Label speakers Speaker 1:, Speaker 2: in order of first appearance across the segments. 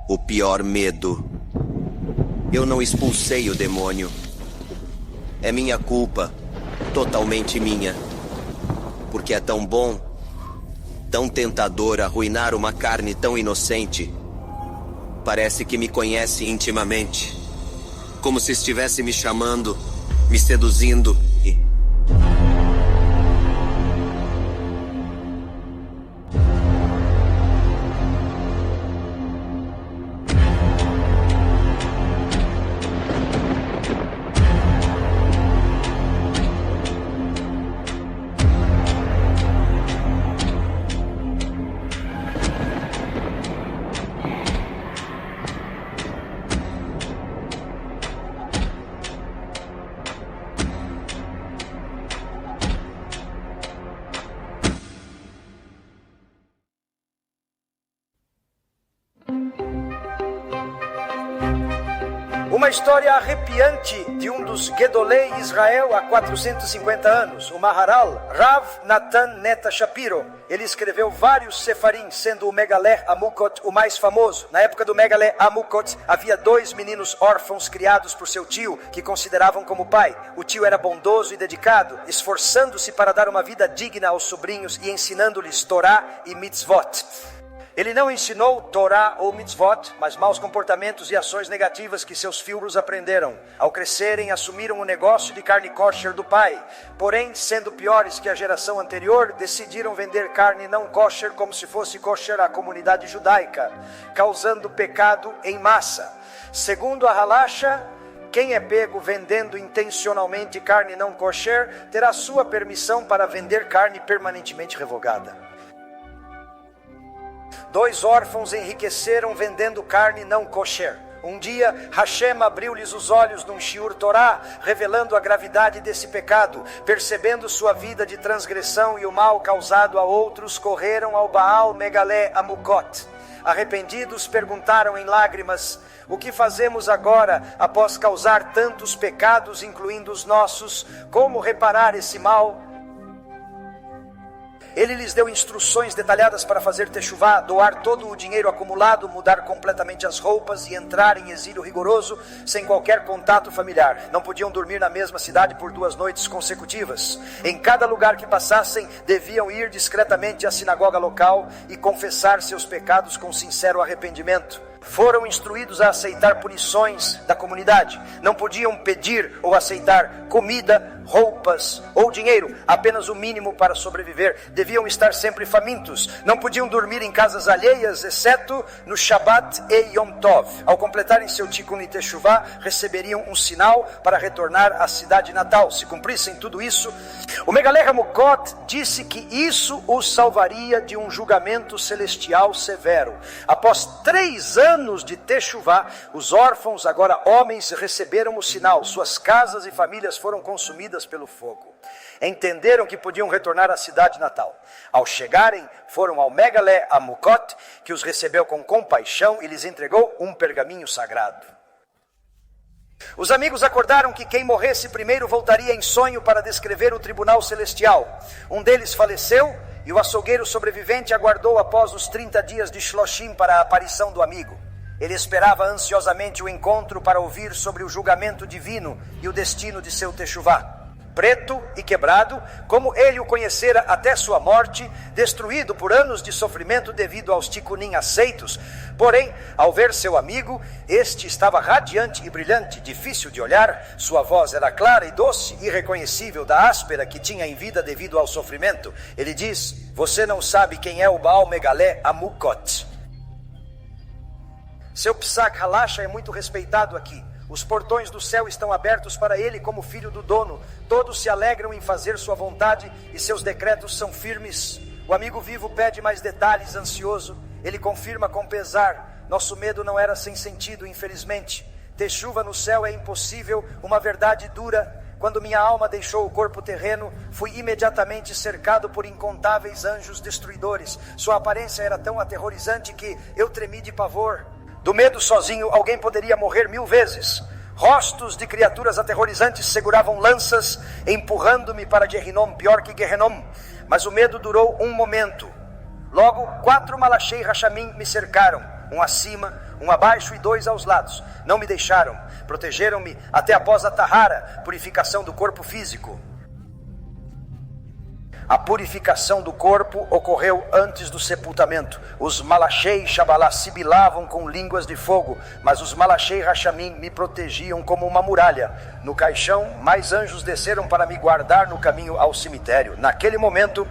Speaker 1: o pior medo. Eu não expulsei o demônio. É minha culpa, totalmente minha. Porque é tão bom, tão tentador arruinar uma carne tão inocente. Parece que me conhece intimamente. Como se estivesse me chamando, me seduzindo e...
Speaker 2: Uma história arrepiante de um dos Gedolei Israel há 450 anos, o Maharal Rav Natan Neta Shapiro. Ele escreveu vários sefarim, sendo o Megaleh Amukot o mais famoso. Na época do Megaleh Amukot, havia 2 meninos órfãos criados por seu tio, que consideravam como pai. O tio era bondoso e dedicado, esforçando-se para dar uma vida digna aos sobrinhos e ensinando-lhes Torá e Mitzvot. Ele não ensinou Torá ou Mitzvot, mas maus comportamentos e ações negativas que seus filhos aprenderam. Ao crescerem, assumiram o negócio de carne kosher do pai. Porém, sendo piores que a geração anterior, decidiram vender carne não kosher como se fosse kosher à comunidade judaica, causando pecado em massa. Segundo a Halacha, quem é pego vendendo intencionalmente carne não kosher terá sua permissão para vender carne permanentemente revogada. 2 órfãos enriqueceram vendendo carne não kosher. Um dia, Hashem abriu-lhes os olhos num shiur Torá, revelando a gravidade desse pecado. Percebendo sua vida de transgressão e o mal causado a outros, correram ao Baal Megaleh Amukot. Arrependidos, perguntaram em lágrimas: o que fazemos agora após causar tantos pecados, incluindo os nossos? Como reparar esse mal? Ele lhes deu instruções detalhadas para fazer techuvá, doar todo o dinheiro acumulado, mudar completamente as roupas e entrar em exílio rigoroso, sem qualquer contato familiar. Não podiam dormir na mesma cidade por 2 noites consecutivas. Em cada lugar que passassem, deviam ir discretamente à sinagoga local e confessar seus pecados com sincero arrependimento. Foram instruídos a aceitar punições da comunidade. Não podiam pedir ou aceitar comida, roupas ou dinheiro, apenas o mínimo para sobreviver. Deviam estar sempre famintos. Não podiam dormir em casas alheias, exceto no Shabbat e Yom Tov. Ao completarem seu Tikkun e Teshuvah, receberiam um sinal para retornar à cidade natal. Se cumprissem tudo isso, o Megaleh Amukot disse que isso os salvaria de um julgamento celestial severo. Após 3 anos de Teshuvah, os órfãos, agora homens, receberam o sinal. Suas casas e famílias foram consumidas pelo fogo. Entenderam que podiam retornar à cidade natal. Ao chegarem, foram ao Megaleh Amukot, que os recebeu com compaixão e lhes entregou um pergaminho sagrado. Os amigos acordaram que quem morresse primeiro voltaria em sonho para descrever o tribunal celestial. Um deles faleceu e o açougueiro sobrevivente aguardou após os 30 dias de Shloshim para a aparição do amigo. Ele esperava ansiosamente o encontro para ouvir sobre o julgamento divino e o destino de seu techuvá. Preto e quebrado, como ele o conhecera até sua morte, destruído por anos de sofrimento devido aos tikkunim aceitos. Porém, ao ver seu amigo, este estava radiante e brilhante, difícil de olhar. Sua voz era clara e doce, irreconhecível da áspera que tinha em vida devido ao sofrimento. Ele diz: você não sabe quem é o Baal Megaleh Amukot. Seu Psak Halacha é muito respeitado aqui. Os portões do céu estão abertos para ele como filho do dono. Todos se alegram em fazer sua vontade e seus decretos são firmes. O amigo vivo pede mais detalhes, ansioso. Ele confirma com pesar: nosso medo não era sem sentido, infelizmente. Ter chuva no céu é impossível, uma verdade dura. Quando minha alma deixou o corpo terreno, fui imediatamente cercado por incontáveis anjos destruidores. Sua aparência era tão aterrorizante que eu tremi de pavor. Do medo sozinho, alguém poderia morrer 1000 vezes. Rostos de criaturas aterrorizantes seguravam lanças, empurrando-me para Gehinom, pior que Gehenom. Mas o medo durou um momento. Logo, 4 Malachei Rashamim me cercaram. um acima, um abaixo e 2 aos lados. Não me deixaram, protegeram-me até após a Tahara, purificação do corpo físico. A purificação do corpo ocorreu antes do sepultamento. Os Malachei e Shabalá sibilavam com línguas de fogo, mas os Malachei e Rashamim me protegiam como uma muralha. No caixão, mais anjos desceram para me guardar no caminho ao cemitério. Naquele momento,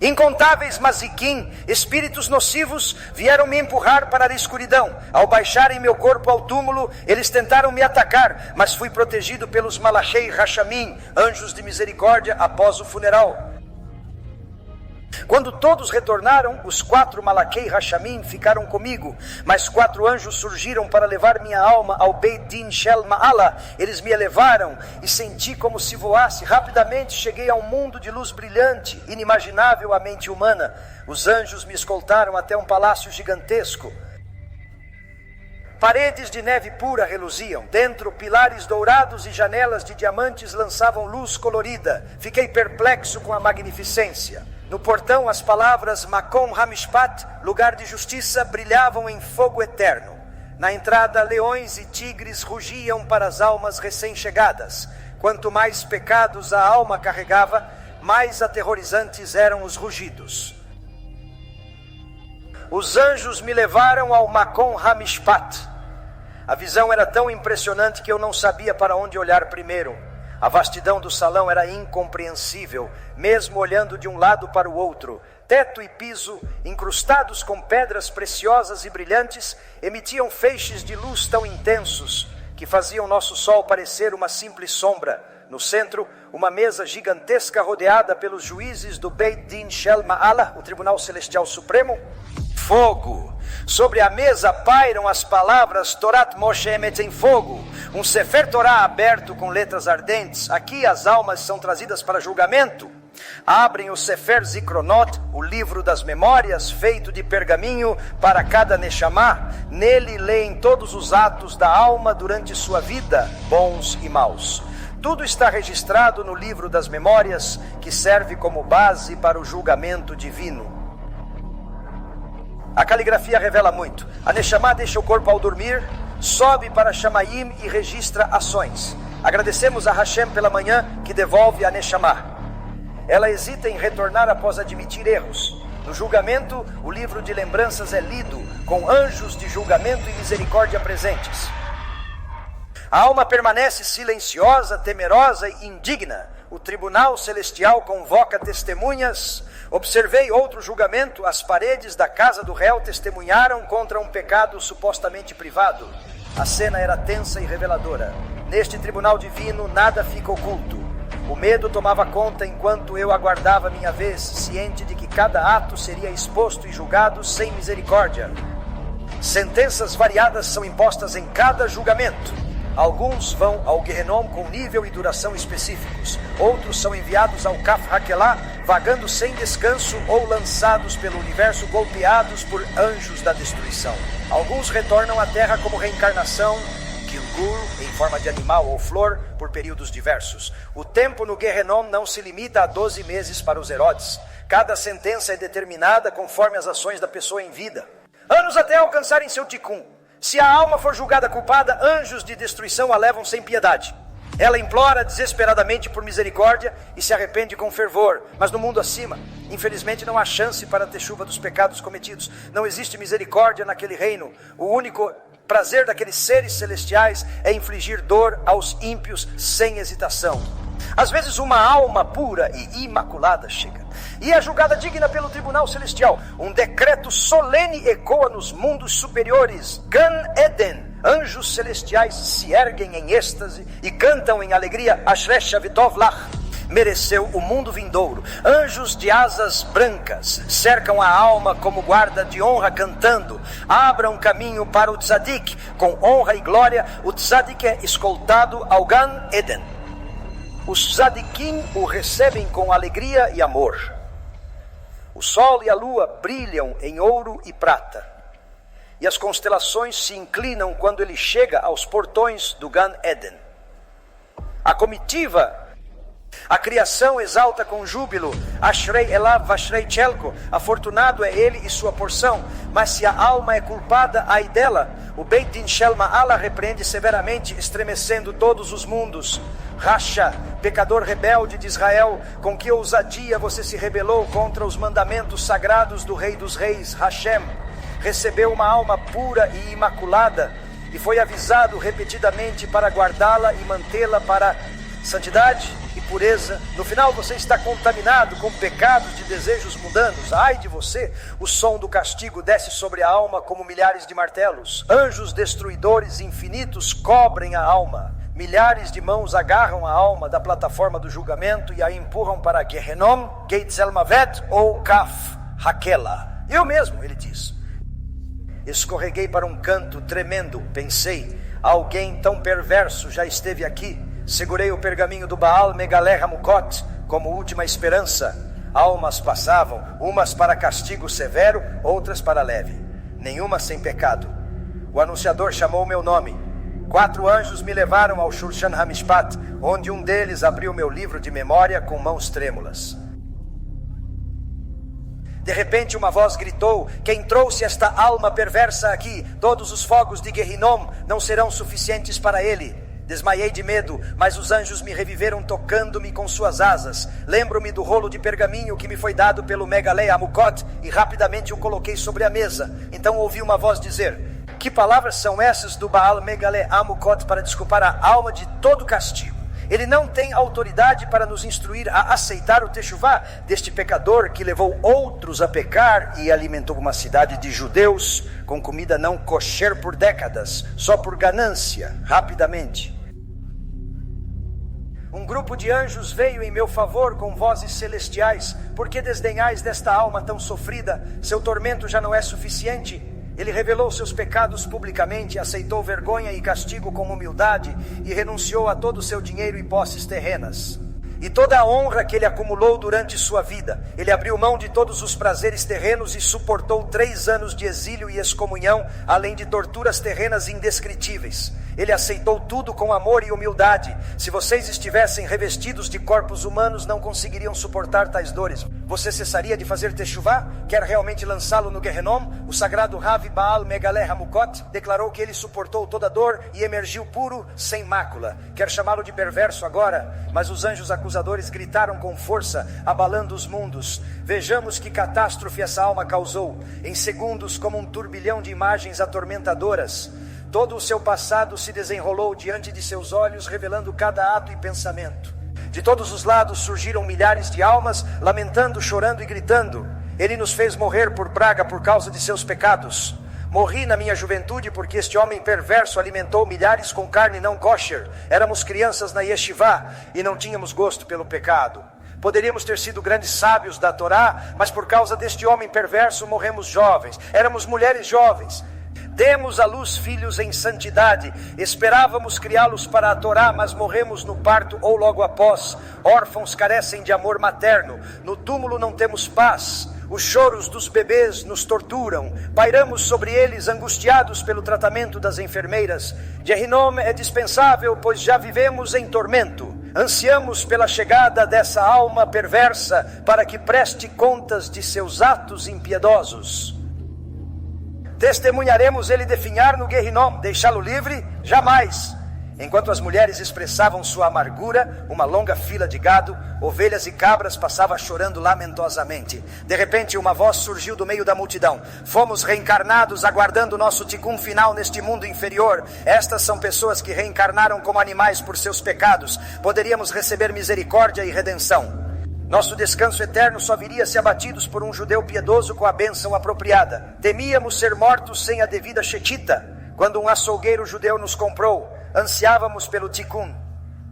Speaker 2: incontáveis Maziquim, espíritos nocivos, vieram me empurrar para a escuridão. Ao baixarem meu corpo ao túmulo, eles tentaram me atacar, mas fui protegido pelos Malachei Rashamim, anjos de misericórdia, após o funeral. Quando todos retornaram, os 4 Malachei Rashamim ficaram comigo, mas 4 anjos surgiram para levar minha alma ao Beit Din Shel Ma'ala. Eles me elevaram e senti como se voasse. Rapidamente cheguei a um mundo de luz brilhante, inimaginável à mente humana. Os anjos me escoltaram até um palácio gigantesco. Paredes de neve pura reluziam. Dentro, pilares dourados e janelas de diamantes lançavam luz colorida. Fiquei perplexo com a magnificência. No portão, as palavras Makom Hamishpat, lugar de justiça, brilhavam em fogo eterno. Na entrada, leões e tigres rugiam para as almas recém-chegadas. Quanto mais pecados a alma carregava, mais aterrorizantes eram os rugidos. Os anjos me levaram ao Makom Hamishpat. A visão era tão impressionante que eu não sabia para onde olhar primeiro. A vastidão do salão era incompreensível, mesmo olhando de um lado para o outro. Teto e piso, incrustados com pedras preciosas e brilhantes, emitiam feixes de luz tão intensos que faziam nosso sol parecer uma simples sombra. No centro, uma mesa gigantesca rodeada pelos juízes do Beit Din Shel Ma'ala, o Tribunal Celestial Supremo. Fogo. Sobre a mesa pairam as palavras Torat Moshe Emet em fogo. Um Sefer Torah aberto com letras ardentes. Aqui as almas são trazidas para julgamento. Abrem o Sefer Zikronot, o livro das memórias, feito de pergaminho para cada Neshama. Nele leem todos os atos da alma durante sua vida, bons e maus. Tudo está registrado no livro das memórias, que serve como base para o julgamento divino. A caligrafia revela muito. A Neshama deixa o corpo ao dormir, sobe para Shamayim e registra ações. Agradecemos a Hashem pela manhã que devolve a Neshama. Ela hesita em retornar após admitir erros. No julgamento, o livro de lembranças é lido, com anjos de julgamento e misericórdia presentes. A alma permanece silenciosa, temerosa e indigna. O tribunal celestial convoca testemunhas. Observei outro julgamento. As paredes da casa do réu testemunharam contra um pecado supostamente privado. A cena era tensa e reveladora. Neste tribunal divino, nada fica oculto. O medo tomava conta enquanto eu aguardava minha vez, ciente de que cada ato seria exposto e julgado sem misericórdia. Sentenças variadas são impostas em cada julgamento. Alguns vão ao Gehenom com nível e duração específicos. Outros são enviados ao Kaf Hakelah, vagando sem descanso ou lançados pelo universo golpeados por anjos da destruição. Alguns retornam à Terra como reencarnação, Gilgul, em forma de animal ou flor, por períodos diversos. O tempo no Gehenom não se limita a 12 meses para os Herodes. Cada sentença é determinada conforme as ações da pessoa em vida. Anos até alcançarem seu tikkun. Se a alma for julgada culpada, anjos de destruição a levam sem piedade. Ela implora desesperadamente por misericórdia e se arrepende com fervor. Mas no mundo acima, infelizmente não há chance para ter chuva dos pecados cometidos. Não existe misericórdia naquele reino. O único prazer daqueles seres celestiais é infligir dor aos ímpios sem hesitação. Às vezes uma alma pura e imaculada chega e é julgada digna pelo tribunal celestial. Um decreto solene ecoa nos mundos superiores. Gan Eden. Anjos celestiais se erguem em êxtase e cantam em alegria. Ashresh Shavitov Lach. Mereceu o mundo vindouro. Anjos de asas brancas cercam a alma como guarda de honra, cantando: abram caminho para o Tzadik. Com honra e glória, o Tzadik é escoltado ao Gan Eden. Os Tzadikim o recebem com alegria e amor. O sol e a lua brilham em ouro e prata, e as constelações se inclinam quando ele chega aos portões do Gan Eden. A comitiva A criação exalta com júbilo, Ashrei Elav Vashrei Chelko, afortunado é ele e sua porção, mas se a alma é culpada, ai dela. O Beit Din Shel Ma'ala repreende severamente, estremecendo todos os mundos. Rasha, pecador rebelde de Israel, com que ousadia você se rebelou contra os mandamentos sagrados do Rei dos Reis, Hashem. Recebeu uma alma pura e imaculada, e foi avisado repetidamente para guardá-la e mantê-la para santidade e pureza. No final você está contaminado com pecados de desejos mundanos. Ai de você, o som do castigo desce sobre a alma como milhares de martelos. Anjos destruidores infinitos cobrem a alma. Milhares de mãos agarram a alma da plataforma do julgamento e a empurram para Gehenom, Geitzel Mavet ou Kaf Hakela. Eu mesmo, ele diz, escorreguei para um canto tremendo. Pensei, alguém tão perverso já esteve aqui. Segurei o pergaminho do Baal Megaleh Hamukot como última esperança. Almas passavam, umas para castigo severo, outras para leve, nenhuma sem pecado. O anunciador chamou meu nome. 4 anjos me levaram ao Shulchan HaMishpat, onde um deles abriu meu livro de memória com mãos trêmulas. De repente uma voz gritou: quem trouxe esta alma perversa aqui? Todos os fogos de Gehinom não serão suficientes para ele. Desmaiei de medo, mas os anjos me reviveram tocando-me com suas asas. Lembro-me do rolo de pergaminho que me foi dado pelo Megaleh Amukot e rapidamente o coloquei sobre a mesa. Então ouvi uma voz dizer: que palavras são essas do Baal Megaleh Amukot para desculpar a alma de todo castigo? Ele não tem autoridade para nos instruir a aceitar o Teshuvá deste pecador que levou outros a pecar e alimentou uma cidade de judeus com comida não kosher por décadas, só por ganância, rapidamente. Um grupo de anjos veio em meu favor com vozes celestiais. Por que desdenhais desta alma tão sofrida? Seu tormento já não é suficiente? Ele revelou seus pecados publicamente, aceitou vergonha e castigo com humildade e renunciou a todo o seu dinheiro e posses terrenas. E toda a honra que ele acumulou durante sua vida. Ele abriu mão de todos os prazeres terrenos e suportou 3 anos de exílio e excomunhão, além de torturas terrenas indescritíveis. Ele aceitou tudo com amor e humildade. Se vocês estivessem revestidos de corpos humanos, não conseguiriam suportar tais dores. Você cessaria de fazer Teshuvá? Quer realmente lançá-lo no Gehenom? O sagrado Rav Baal Megaleh Hamukot declarou que ele suportou toda dor e emergiu puro, sem mácula. Quer chamá-lo de perverso agora? Mas os anjos acusadores gritaram com força, abalando os mundos. Vejamos que catástrofe essa alma causou. Em segundos, como um turbilhão de imagens atormentadoras, todo o seu passado se desenrolou diante de seus olhos, revelando cada ato e pensamento. De todos os lados surgiram milhares de almas, lamentando, chorando e gritando. Ele nos fez morrer por praga por causa de seus pecados. Morri na minha juventude porque este homem perverso alimentou milhares com carne não kosher. Éramos crianças na yeshivá e não tínhamos gosto pelo pecado. Poderíamos ter sido grandes sábios da Torá, mas por causa deste homem perverso morremos jovens. Éramos mulheres jovens. Demos à luz filhos em santidade. Esperávamos criá-los para a Torá, mas morremos no parto ou logo após. Órfãos carecem de amor materno. No túmulo não temos paz. Os choros dos bebês nos torturam. Pairamos sobre eles angustiados pelo tratamento das enfermeiras. Gehinom é dispensável, pois já vivemos em tormento. Ansiamos pela chegada dessa alma perversa para que preste contas de seus atos impiedosos. Testemunharemos ele definhar no Gehinom, deixá-lo livre? Jamais. Enquanto as mulheres expressavam sua amargura, uma longa fila de gado, ovelhas e cabras passava chorando lamentosamente. De repente uma voz surgiu do meio da multidão. Fomos reencarnados aguardando nosso tikkun final neste mundo inferior. Estas são pessoas que reencarnaram como animais por seus pecados. Poderíamos receber misericórdia e redenção. Nosso descanso eterno só viria se abatidos por um judeu piedoso com a bênção apropriada. Temíamos ser mortos sem a devida shetita. Quando um açougueiro judeu nos comprou, ansiávamos pelo tikkun.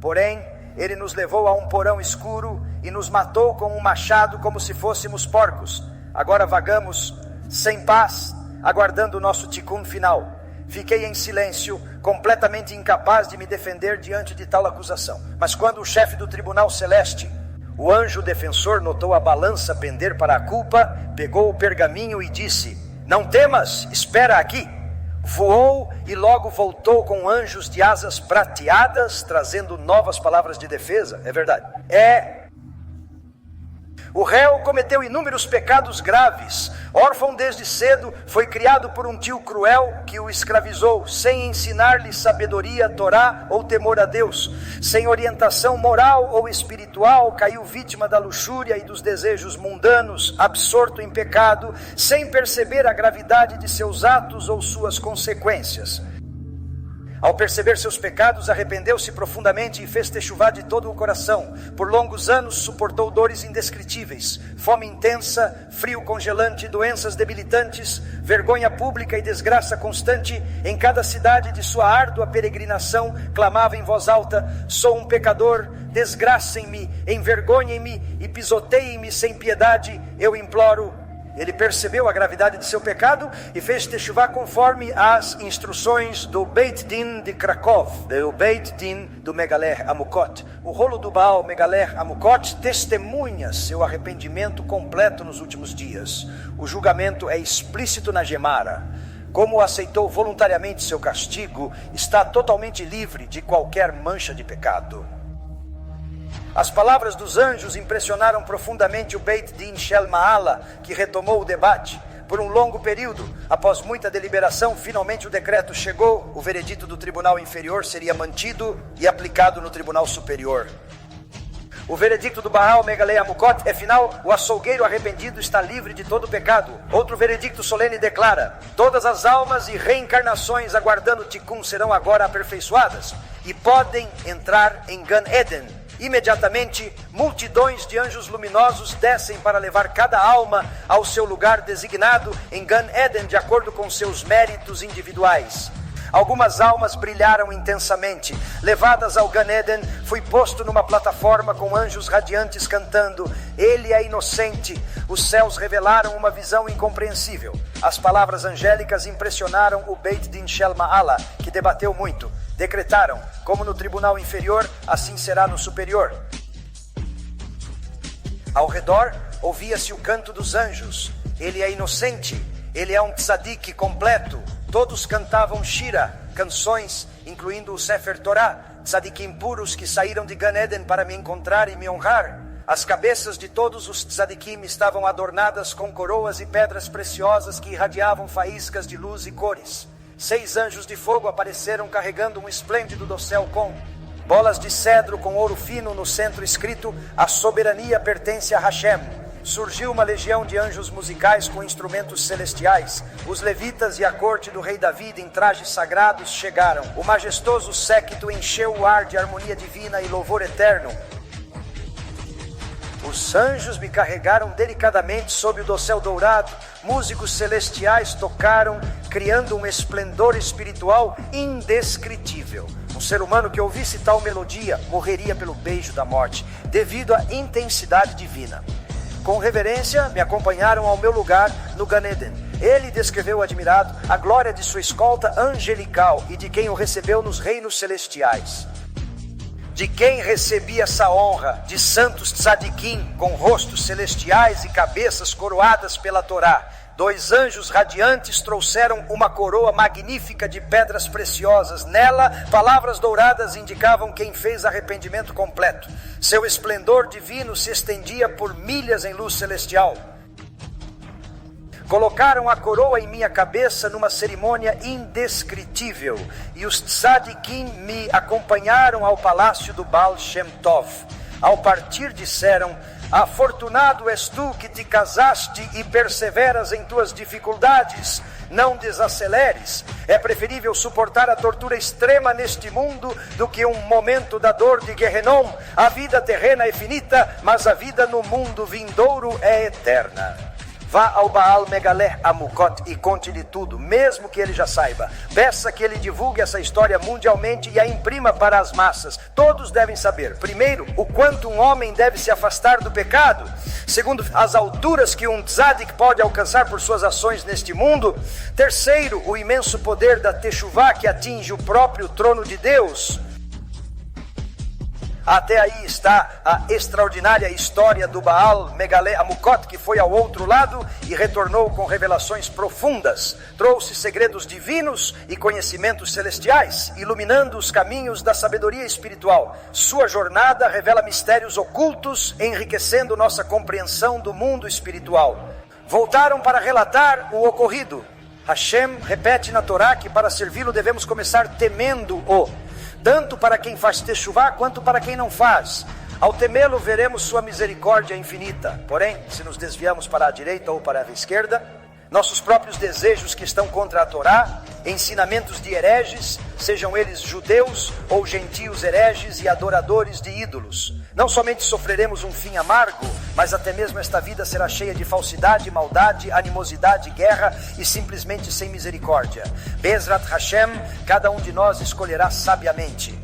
Speaker 2: Porém, ele nos levou a um porão escuro e nos matou com um machado como se fôssemos porcos. Agora vagamos sem paz, aguardando o nosso tikkun final. Fiquei em silêncio, completamente incapaz de me defender diante de tal acusação. Mas quando o chefe do tribunal celeste, o anjo defensor, notou a balança pender para a culpa, pegou o pergaminho e disse: não temas, espera aqui. voou e logo voltou com anjos de asas prateadas, trazendo novas palavras de defesa. É verdade. O réu cometeu inúmeros pecados graves. Órfão desde cedo, foi criado por um tio cruel que o escravizou, sem ensinar-lhe sabedoria, Torá ou temor a Deus. Sem orientação moral ou espiritual, caiu vítima da luxúria e dos desejos mundanos, absorto em pecado, sem perceber a gravidade de seus atos ou suas consequências. Ao perceber seus pecados, arrependeu-se profundamente e fez techuvá de todo o coração. Por longos anos suportou dores indescritíveis, fome intensa, frio congelante, doenças debilitantes, vergonha pública e desgraça constante. Em cada cidade de sua árdua peregrinação, clamava em voz alta: sou um pecador, desgracem-me, envergonhem-me e pisoteiem-me sem piedade, eu imploro. Ele percebeu a gravidade de seu pecado e fez techuvá conforme as instruções do Beit Din de Krakow, do Beit Din do Megaler Amukot. O rolo do Baal Megaler Amukot testemunha seu arrependimento completo nos últimos dias. O julgamento é explícito na Gemara. Como aceitou voluntariamente seu castigo, está totalmente livre de qualquer mancha de pecado. As palavras dos anjos impressionaram profundamente o Beit Din Shel Ma'ala, que retomou o debate. Por um longo período, após muita deliberação, finalmente o decreto chegou. O veredito do tribunal inferior seria mantido e aplicado no tribunal superior. O veredicto do Baal Megalei Amukot é final: o açougueiro arrependido está livre de todo pecado. Outro veredicto solene declara: todas as almas e reencarnações aguardando Tikkun serão agora aperfeiçoadas e podem entrar em Gan Eden. Imediatamente, multidões de anjos luminosos descem para levar cada alma ao seu lugar designado em Gan Eden, de acordo com seus méritos individuais. Algumas almas brilharam intensamente. Levadas ao Gan Eden, fui posto numa plataforma com anjos radiantes cantando: Ele é inocente. Os céus revelaram uma visão incompreensível. As palavras angélicas impressionaram o Beit Din Shel Ma'ala, que debateu muito. Decretaram: como no tribunal inferior, assim será no superior. Ao redor, ouvia-se o canto dos anjos. Ele é inocente. Ele é um tzadik completo. Todos cantavam shira, canções, incluindo o Sefer Torah, tzadikim puros que saíram de Gan Eden para me encontrar e me honrar. As cabeças de todos os tzadikim estavam adornadas com coroas e pedras preciosas que irradiavam faíscas de luz e cores. 6 anjos de fogo apareceram carregando um esplêndido dossel com bolas de cedro com ouro fino no centro escrito: a soberania pertence a Hashem. Surgiu uma legião de anjos musicais com instrumentos celestiais. Os levitas e a corte do rei David em trajes sagrados chegaram. O majestoso séquito encheu o ar de harmonia divina e louvor eterno. Os anjos me carregaram delicadamente sob o dossel dourado. Músicos celestiais tocaram, criando um esplendor espiritual indescritível. Um ser humano que ouvisse tal melodia morreria pelo beijo da morte, devido à intensidade divina. Com reverência, me acompanharam ao meu lugar no Gan Eden. Ele descreveu admirado a glória de sua escolta angelical e de quem o recebeu nos reinos celestiais. De quem recebi essa honra? De santos tzadikim, com rostos celestiais e cabeças coroadas pela Torá. 2 anjos radiantes trouxeram uma coroa magnífica de pedras preciosas. Nela, palavras douradas indicavam quem fez arrependimento completo. Seu esplendor divino se estendia por milhas em luz celestial. Colocaram a coroa em minha cabeça numa cerimônia indescritível. E os tzadikim me acompanharam ao palácio do Baal Shem Tov. Ao partir disseram: afortunado és tu que te casaste e perseveras em tuas dificuldades. Não desaceleres. É preferível suportar a tortura extrema neste mundo do que um momento da dor de Gehenom. A vida terrena é finita, mas a vida no mundo vindouro é eterna. Vá ao Baal Megaleh Amukot e conte-lhe tudo, mesmo que ele já saiba. Peça que ele divulgue essa história mundialmente e a imprima para as massas. Todos devem saber, primeiro, o quanto um homem deve se afastar do pecado. Segundo, as alturas que um tzadik pode alcançar por suas ações neste mundo. Terceiro, o imenso poder da techuvá que atinge o próprio trono de Deus. Até aí está a extraordinária história do Baal Megalé Amukot, que foi ao outro lado e retornou com revelações profundas. Trouxe segredos divinos e conhecimentos celestiais, iluminando os caminhos da sabedoria espiritual. Sua jornada revela mistérios ocultos, enriquecendo nossa compreensão do mundo espiritual. Voltaram para relatar o ocorrido. Hashem repete na Torá que para servi-lo devemos começar temendo-o, tanto para quem faz techuvá quanto para quem não faz. Ao temê-lo veremos sua misericórdia infinita. Porém, se nos desviamos para a direita ou para a esquerda, nossos próprios desejos que estão contra a Torá, ensinamentos de hereges, sejam eles judeus ou gentios hereges e adoradores de ídolos. Não somente sofreremos um fim amargo, mas até mesmo esta vida será cheia de falsidade, maldade, animosidade, guerra e simplesmente sem misericórdia. Bezrat Hashem, cada um de nós escolherá sabiamente.